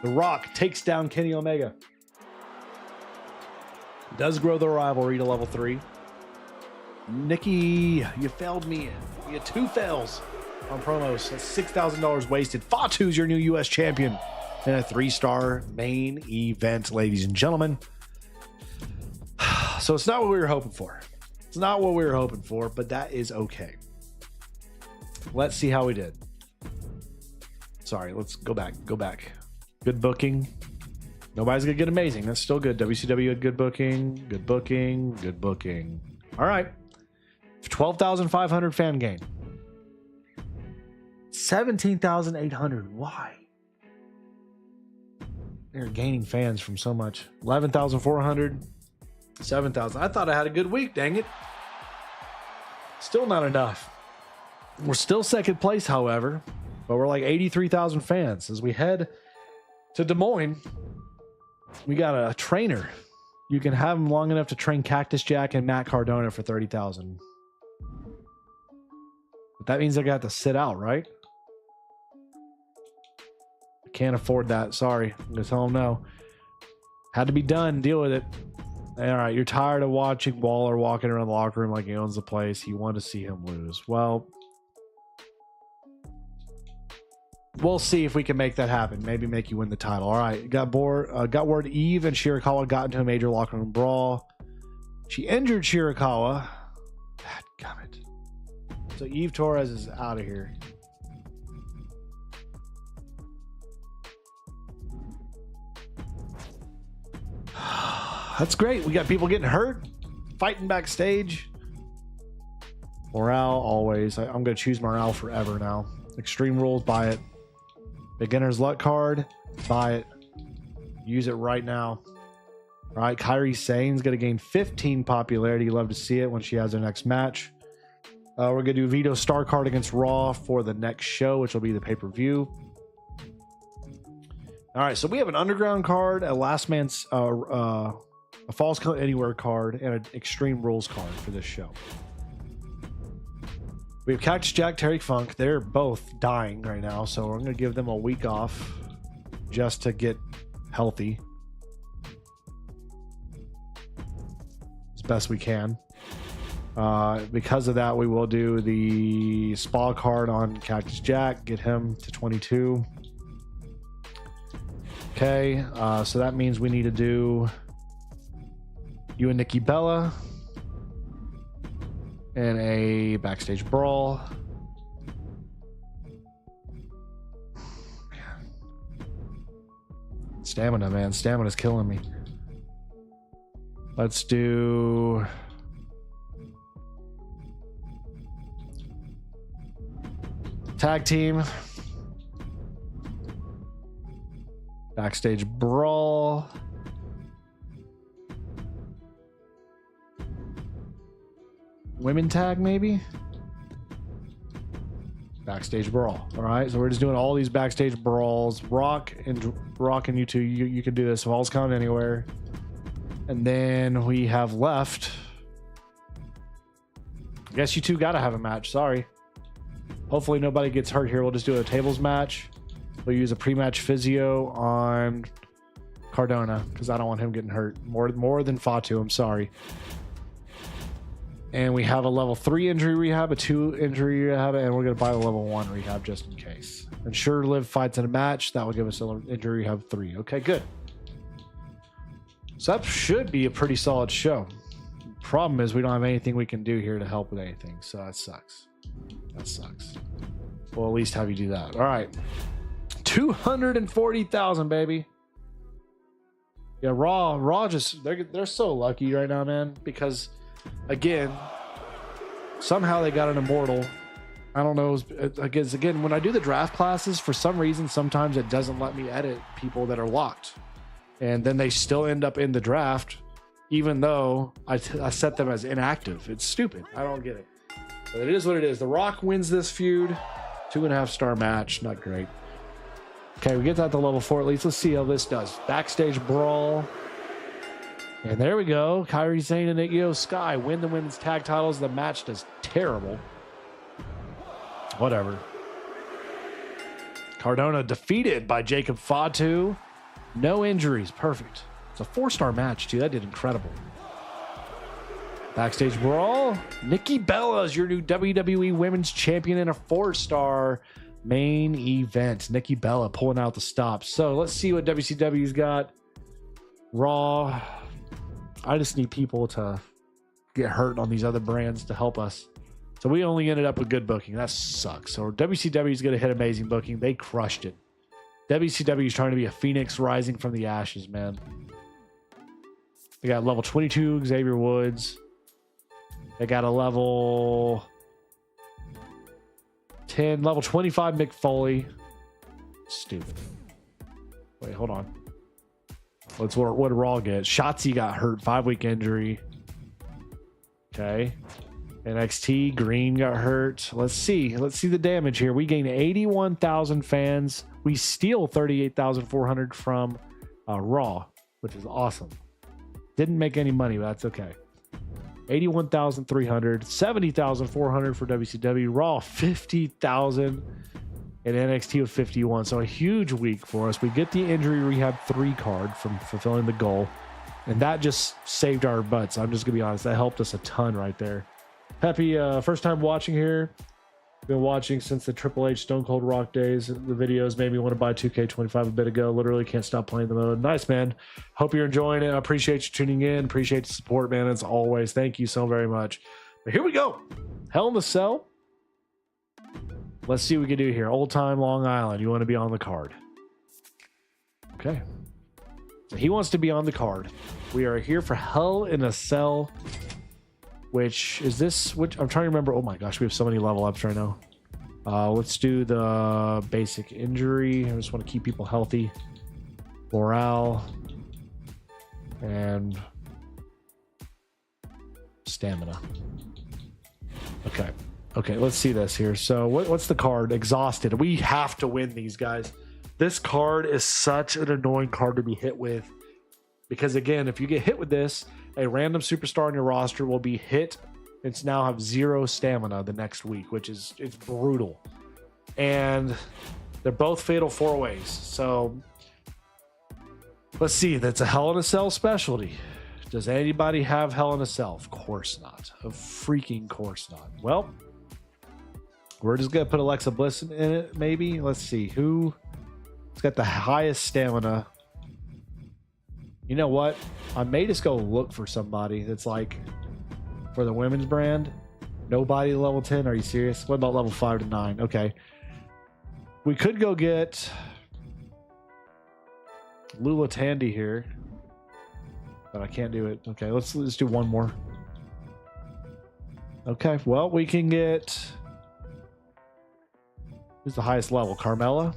S1: The Rock takes down Kenny Omega. Does grow the rivalry to level 3. Nikki, you failed me. You had 2 fails on promos. That's $6,000 wasted. Fatu's your new U.S. champion. And a 3-star main event, ladies and gentlemen. So it's not what we were hoping for. It's not what we were hoping for, but that is okay. Let's see how we did. Sorry, let's go back. Good booking. Nobody's going to get amazing. That's still good. WCW had good booking. All right. 12,500 fan gain. 17,800. Why? They're gaining fans from so much. 11,400. 7,000. I thought I had a good week, dang it. Still not enough. We're still second place, however, but we're like 83,000 fans. As we head to Des Moines, we got a trainer. You can have him long enough to train Cactus Jack and Matt Cardona for 30,000. But that means I got to sit out, right? I can't afford that. Sorry. I'm going to tell him no. Had to be done. Deal with it. All right. You're tired of watching Waller walking around the locker room like he owns the place. You want to see him lose. Well, we'll see if we can make that happen. Maybe make you win the title. All right. Got word Eve and Shirakawa got into a major locker room brawl. She injured Shirakawa. Dadgummit. So Eve Torres is out of here. That's great. We got people getting hurt, fighting backstage. Morale always. I'm going to choose morale forever now. Extreme Rules, buy it. Beginner's Luck card, buy it. Use it right now. All right, Kairi Sane's going to gain 15 popularity. Love to see it when she has her next match. We're going to do Vito Star card against Raw for the next show, which will be the pay-per-view. All right, so we have an Underground card, a Last Man's, a Falls Count Anywhere card, and an Extreme Rules card for this show. We have Cactus Jack, Terry Funk. They're both dying right now, so I'm going to give them a week off just to get healthy as best we can. Because of that, we will do the Spa card on Cactus Jack, get him to 22. Okay, so that means we need to do you and Nikki Bella and a backstage brawl. Stamina, man. Stamina's killing me. Let's do tag team. Backstage brawl. Women tag, maybe? Backstage brawl. All right, so we're just doing all these backstage brawls. Rock and you two, you can do this. Falls count anywhere. And then we have left. I guess you two got to have a match. Sorry. Hopefully nobody gets hurt here. We'll just do a tables match. We'll use a pre-match physio on Cardona because I don't want him getting hurt. More than Fatu. I'm sorry. And we have a level 3 injury rehab, a 2 injury rehab, and we're going to buy the level 1 rehab just in case. Ensure live fights in a match. That will give us an injury rehab 3. Okay, good. So that should be a pretty solid show. Problem is we don't have anything we can do here to help with anything. So that sucks. That sucks. We'll at least have you do that. All right. 240,000, baby. Yeah, Raw just, they're so lucky right now, man, because again, somehow they got an immortal. I don't know. Again, when I do the draft classes, for some reason, sometimes it doesn't let me edit people that are locked. And then they still end up in the draft, even though I set them as inactive. It's stupid. I don't get it. But it is what it is. The Rock wins this feud. 2.5-star match. Not great. Okay, we get that to level 4 at least. Let's see how this does. Backstage brawl. And there we go. Kairi Sane and Io Sky win the women's tag titles. The match does terrible. Whatever. Cardona defeated by Jacob Fatu. No injuries. Perfect. It's a 4-star match, too. That did incredible. Backstage brawl. Nikki Bella is your new WWE Women's Champion in a 4-star main event. Nikki Bella pulling out the stops. So let's see what WCW's got. Raw. I just need people to get hurt on these other brands to help us. So we only ended up with good booking. That sucks. So WCW is going to hit amazing booking. They crushed it. WCW is trying to be a phoenix rising from the ashes, man. They got level 22 Xavier Woods. They got a level 10, level 25 Mick Foley. Stupid. Wait, hold on. What did Raw get? Shotzi got hurt, 5-week injury. Okay. NXT, Green got hurt. Let's see the damage here. We gain 81,000 fans. We steal 38,400 from Raw, which is awesome. Didn't make any money, but that's okay. 81,300, 70,400 for WCW. Raw, 50,000. And NXT with 51. So a huge week for us. We get the injury rehab 3 card from fulfilling the goal. And that just saved our butts. I'm just going to be honest. That helped us a ton right there. Peppy, first time watching here. Been watching since the Triple H Stone Cold Rock days. The videos made me want to buy 2K25 a bit ago. Literally can't stop playing the mode. Nice, man. Hope you're enjoying it. I appreciate you tuning in. Appreciate the support, man. As always. Thank you so very much. But here we go. Hell in the Cell. Let's see what we can do here. Old time Long Island. You want to be on the card. Okay. So he wants to be on the card. We are here for Hell in a Cell. Which is this? Which I'm trying to remember. Oh my gosh, we have so many level ups right now. Let's do the basic injury. I just want to keep people healthy. Morale. And stamina. Okay. Okay, let's see this here. So what's the card? Exhausted. We have to win these, guys. This card is such an annoying card to be hit with. Because, again, if you get hit with this, a random superstar on your roster will be hit and now have 0 stamina the next week, which is it's brutal. And they're both fatal 4-ways. So let's see. That's a Hell in a Cell specialty. Does anybody have Hell in a Cell? Of course not. Of freaking course not. Well, we're just going to put Alexa Bliss in it, maybe. Let's see. Who's got the highest stamina? You know what? I may just go look for somebody that's like for the women's brand. Nobody level 10. Are you serious? What about level 5 to 9? Okay. We could go get Lula Tandy here. but I can't do it. Okay, let's do one more. Okay, well, we can get... Who's the highest level? Carmella?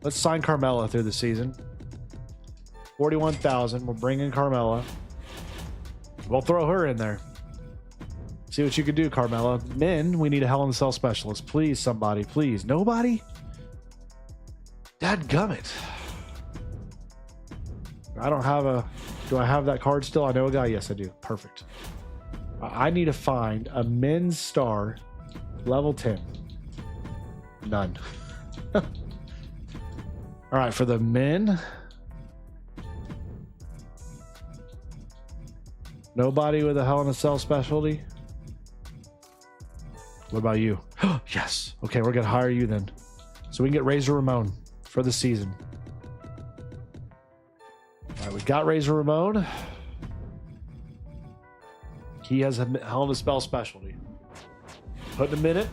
S1: Let's sign Carmella through the season. 41,000. We'll bring in Carmella. We'll throw her in there. See what you can do, Carmella. Men, we need a Hell in a Cell specialist. Please, somebody. Please. Nobody? Dadgummit. I don't have a... Do I have that card still? I know a guy. Yes, I do. Perfect. I need to find a men's star level 10. None. All right, for the men. Nobody with a Hell in a Cell specialty. What about you? Yes. Okay, we're going to hire you then. So we can get Razor Ramon for the season. All right, we got Razor Ramon. He has a Hell in a Cell specialty. Put him in it.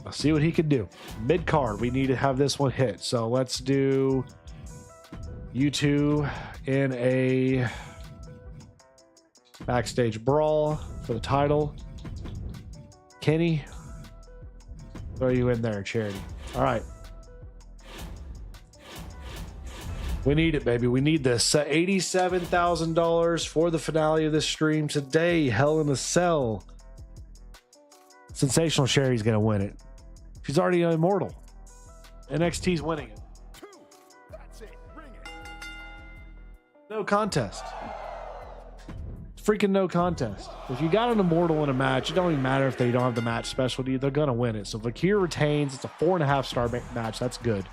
S1: I'll see what he can do. Mid card, we need to have this one hit. So let's do you two in a backstage brawl for the title. Kenny, throw you in there, Charity. All right. We need it, baby. We need this. $87,000 for the finale of this stream today. Hell in a Cell. Sensational Sherry's going to win it. She's already immortal. NXT's winning it. That's it. Bring it. No contest. Freaking no contest. If you got an immortal in a match, it don't even matter if they don't have the match specialty. They're going to win it. So Vakir retains. It's a 4.5 star match. That's good.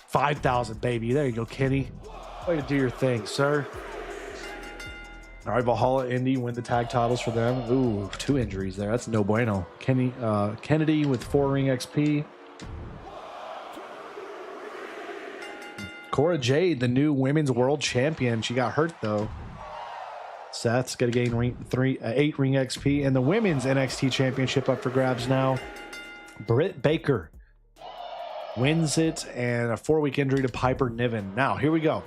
S1: 5,000, baby. There you go, Kenny. Way to do your thing, sir. All right, Valhalla Indy win the tag titles for them. Ooh, 2 injuries there. That's no bueno. Kennedy with 4 ring XP. Cora Jade, the new women's world champion. She got hurt though. Seth's got to gain 8 ring XP, and the women's NXT championship up for grabs now. Britt Baker wins it, and a 4-week injury to Piper Niven. Now here we go.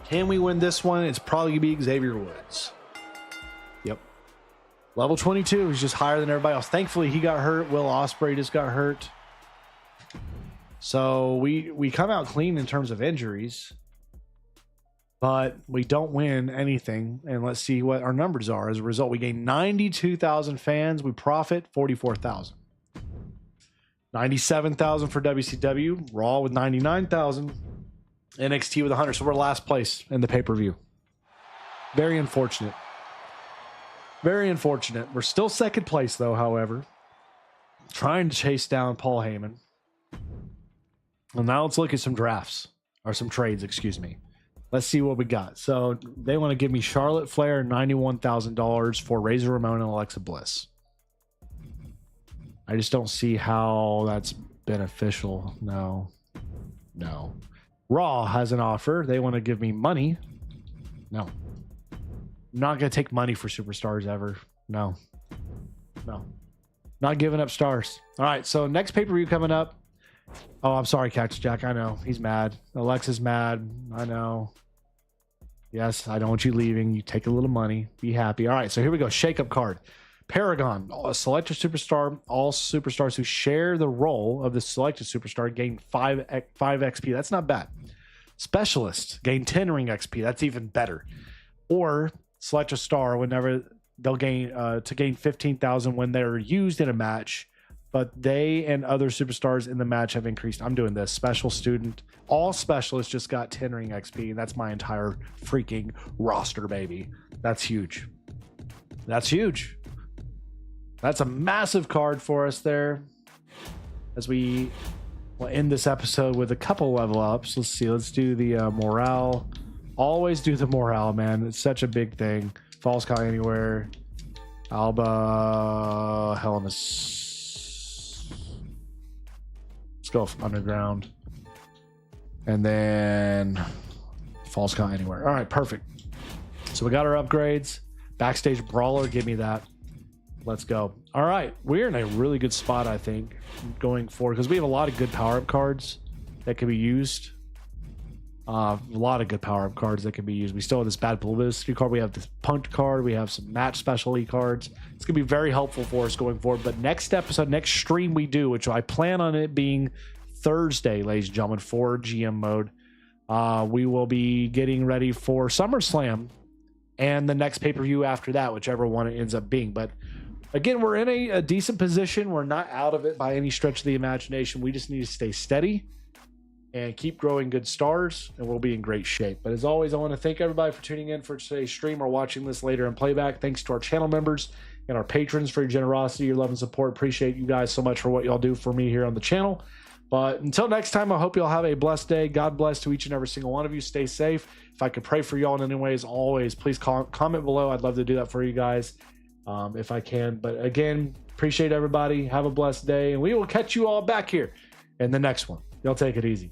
S1: Can we win this one? It's probably going to be Xavier Woods. Yep. Level 22. He's just higher than everybody else. Thankfully, he got hurt. Will Ospreay just got hurt. So we come out clean in terms of injuries. But we don't win anything. And let's see what our numbers are. As a result, we gain 92,000 fans. We profit 44,000. 97,000 for WCW. Raw with 99,000. NXT with 100, so we're last place in the pay-per-view. Very unfortunate. Very unfortunate. We're still second place, though, however. Trying to chase down Paul Heyman. Well, now let's look at some drafts. Or some trades, excuse me. Let's see what we got. So they want to give me Charlotte Flair $91,000 for Razor Ramon and Alexa Bliss. I just don't see how that's beneficial. No. Raw has an offer. They want to give me money. No. I'm not going to take money for superstars ever. No. Not giving up stars. All right, so next pay-per-view coming up. Oh, I'm sorry, Cactus Jack. I know. He's mad. Alexa's mad. I know. Yes, I don't want you leaving. You take a little money. Be happy. All right, so here we go. Shake-up card. Paragon, select a superstar. All superstars who share the role of the selected superstar gain 5 XP. That's not bad. Specialist, gain 10 ring XP. That's even better. Or select a star whenever they'll gain 15,000 when they're used in a match, but they and other superstars in the match have increased. I'm doing this. Special student. All specialists just got 10 ring XP, and that's my entire freaking roster, baby. That's huge. That's huge. That's a massive card for us there. As we will end this episode with a couple level ups. Let's see. Let's do the morale. Always do the morale, man. It's such a big thing. Falls Count Anywhere. Alba. Hell in a... Let's go underground. And then Falls Count Anywhere. All right, perfect. So we got our upgrades. Backstage Brawler. Give me that. Let's go. All right. We're in a really good spot, I think, going forward, because we have a lot of good power-up cards that can be used. A lot of good power-up cards that can be used. We still have this bad publicity card. We have this punt card. We have some match specialty cards. It's going to be very helpful for us going forward. But next episode, next stream we do, which I plan on it being Thursday, ladies and gentlemen, for GM mode, we will be getting ready for SummerSlam and the next pay-per-view after that, whichever one it ends up being. But again, we're in a decent position. We're not out of it by any stretch of the imagination. We just need to stay steady and keep growing good stars, and we'll be in great shape. But as always, I want to thank everybody for tuning in for today's stream or watching this later in playback. Thanks to our channel members and our patrons for your generosity, your love, and support. Appreciate you guys so much for what y'all do for me here on the channel. But until next time, I hope y'all have a blessed day. God bless to each and every single one of you. Stay safe. If I could pray for y'all in any ways, always, please comment below. I'd love to do that for you guys if I can. But again, appreciate everybody. Have a blessed day, and we will catch you all back here in the next one. Y'all take it easy.